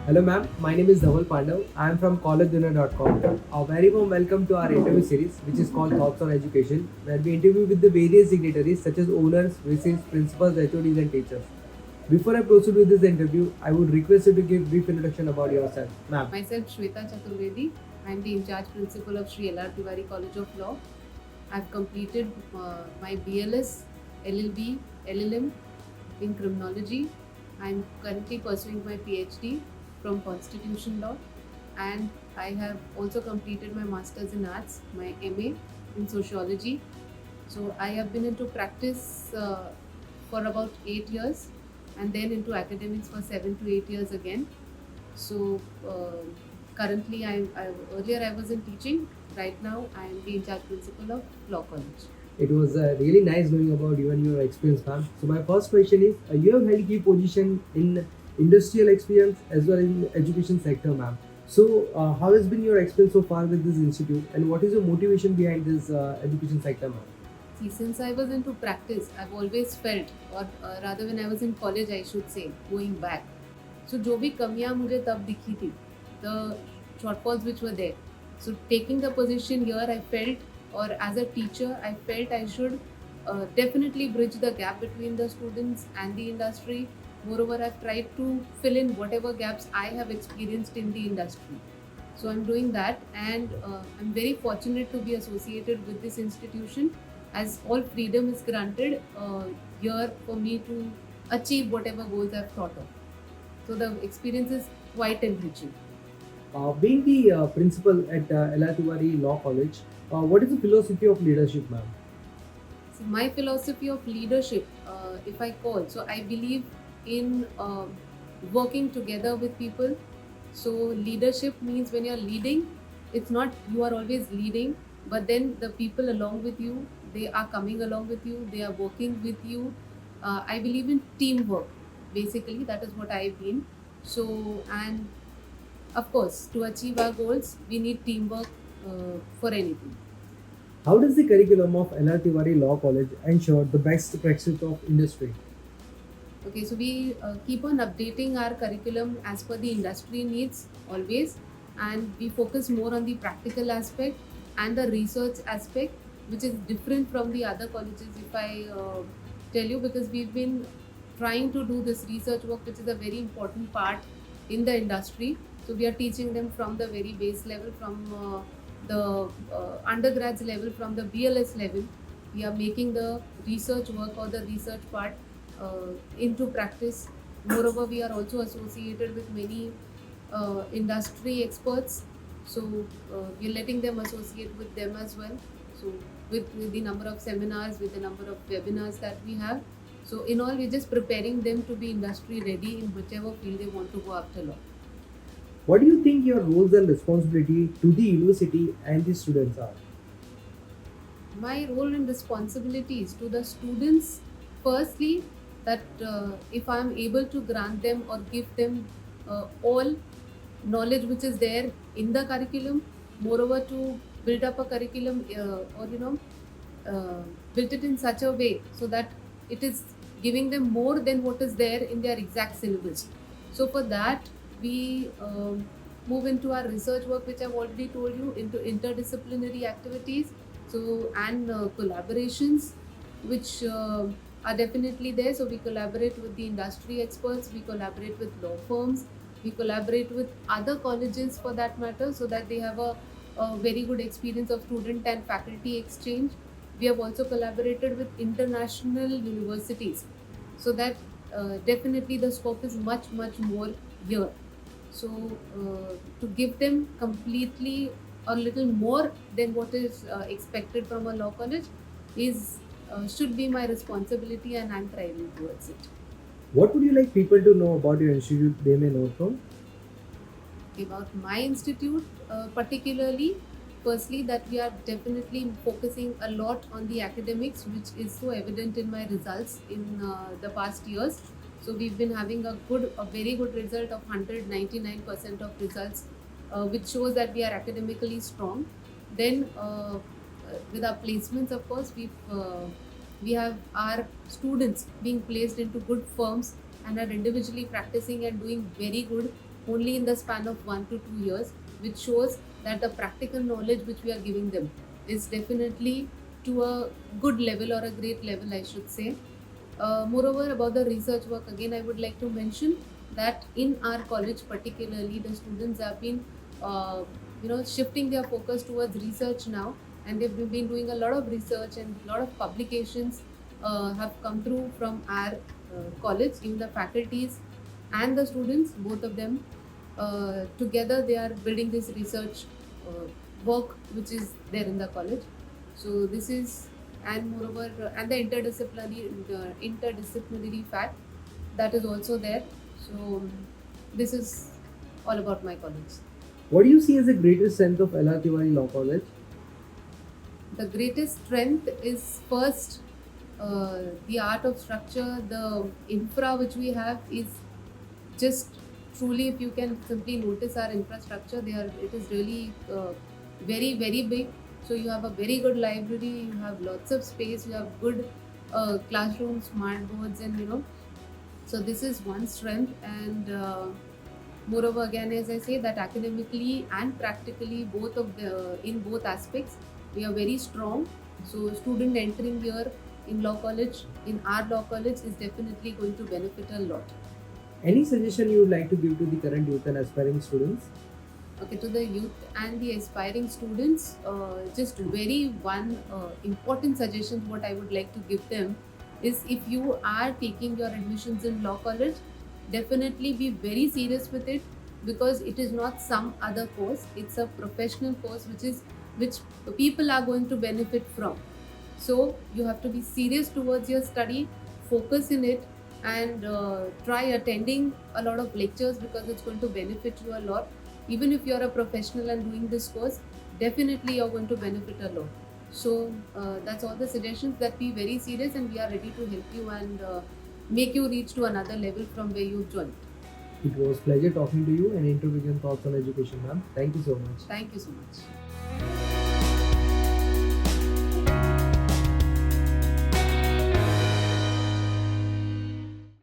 Hello, ma'am. My name is Dhaval Pandav. I am from collegedunner.com. A very warm welcome to our interview series, which is called Thoughts on Education, where we interview with the various dignitaries such as owners, VCs, principals, HODs, and teachers. Before I proceed with this interview, I would request you to give brief introduction about yourself, ma'am. Myself, Shweta Chaturvedi. I am the in-charge principal of Sri L.R. Tiwari College of Law. I have completed my BLS, LLB, LLM in criminology. I am currently pursuing my PhD from Constitution Law, and I have also completed my Masters in Arts, my MA in Sociology. So I have been into practice for about 8 years, and then into academics for 7 to 8 years again. So currently, earlier I was in teaching. Right now, I am the in-charge principal of Law College. It was really nice knowing about you and your experience, ma'am. So my first question is, you have held key position in industrial experience as well in education sector, ma'am. So how has been your experience so far with this institute, and what is your motivation behind this education sector, ma'am? See, since I was into practice, I've always felt, or rather when I was in college, I should say, going back. So जो भी कमियां मुझे तब दिखी थी, the shortfalls which were there. So taking the position here, I felt, or as a teacher, I felt I should definitely bridge the gap between the students and the industry. Moreover, I've tried to fill in whatever gaps I have experienced in the industry. So I'm doing that, and I'm very fortunate to be associated with this institution, as all freedom is granted here for me to achieve whatever goals I've thought of. So the experience is quite enriching. Being the principal at L.R. Tiwari Law College, what is the philosophy of leadership, ma'am? So my philosophy of leadership, if I call, so I believe in working together with people. So leadership means when you're leading, it's not you are always leading, but then the people along with you, they are coming along with you, they are working with you. I believe in teamwork. Basically, that is what I've been. So, and of course, to achieve our goals, we need teamwork for anything. How does the curriculum of L.R. Tiwari Law College ensure the best practice of industry? Okay, so we keep on updating our curriculum as per the industry needs always, and we focus more on the practical aspect and the research aspect, which is different from the other colleges. If I tell you, because we've been trying to do this research work, which is a very important part in the industry. So we are teaching them from the very base level, from the undergrads level, from the BLS level. We are making the research work or the research part into practice. Moreover, we are also associated with many industry experts, so we are letting them associate with them as well. So with the number of seminars, with the number of webinars that we have. So in all, we're just preparing them to be industry ready in whichever field they want to go after law. What do you think your roles and responsibility to the university and the students are? My role and responsibilities to the students, firstly, that if I am able to grant them or give them all knowledge which is there in the curriculum, moreover to build up a curriculum or build it in such a way so that it is giving them more than what is there in their exact syllabus. So for that, we move into our research work, which I've already told you, into interdisciplinary activities, so and collaborations, which are definitely there. So we collaborate with the industry experts, we collaborate with law firms, we collaborate with other colleges for that matter, so that they have a very good experience of student and faculty exchange. We have also collaborated with international universities, so that definitely the scope is much more here. So to give them completely a little more than what is expected from a law college is should be my responsibility, and I'm thriving towards it. What would you like people to know about your institute they may know from? About my institute particularly, firstly, that we are definitely focusing a lot on the academics, which is so evident in my results in the past years. So we've been having a very good result of 199% of results, which shows that we are academically strong. Then with our placements, of course, we have our students being placed into good firms and are individually practicing and doing very good. only in the span of 1 to 2 years, which shows that the practical knowledge which we are giving them is definitely to a good level or a great level, I should say. Moreover, about the research work, again, I would like to mention that in our college, particularly, the students have been, shifting their focus towards research now, and they've been doing a lot of research, and a lot of publications have come through from our college. Even the faculties and the students, both of them together, they are building this research work which is there in the college. So this is, and moreover, and the interdisciplinary fact that is also there. So this is all about my college. What do you see as the greatest strength of LR Tiwari Law College? The greatest strength is first the art of structure. The infra which we have is just truly, if you can simply notice our infrastructure, it is really very very big. So you have a very good library, you have lots of space, you have good classrooms, smart boards, and so this is one strength. And moreover, again, as I say, that academically and practically, both of the in both aspects, we are very strong. So student entering here in law college, in our law college, is definitely going to benefit a lot. Any suggestion you would like to give to the current youth and aspiring students? Okay, to the youth and the aspiring students, just very one important suggestion what I would like to give them is, if you are taking your admissions in law college, definitely be very serious with it, because it is not some other course, it's a professional course which people are going to benefit from. So you have to be serious towards your study, focus in it, and try attending a lot of lectures, because it's going to benefit you a lot. Even if you're a professional and doing this course, definitely you're going to benefit a lot. So that's all the suggestions, that be very serious, and we are ready to help you and make you reach to another level from where you've joined. It was pleasure talking to you and interviewing thoughts on education, ma'am. Thank you so much. Thank you so much.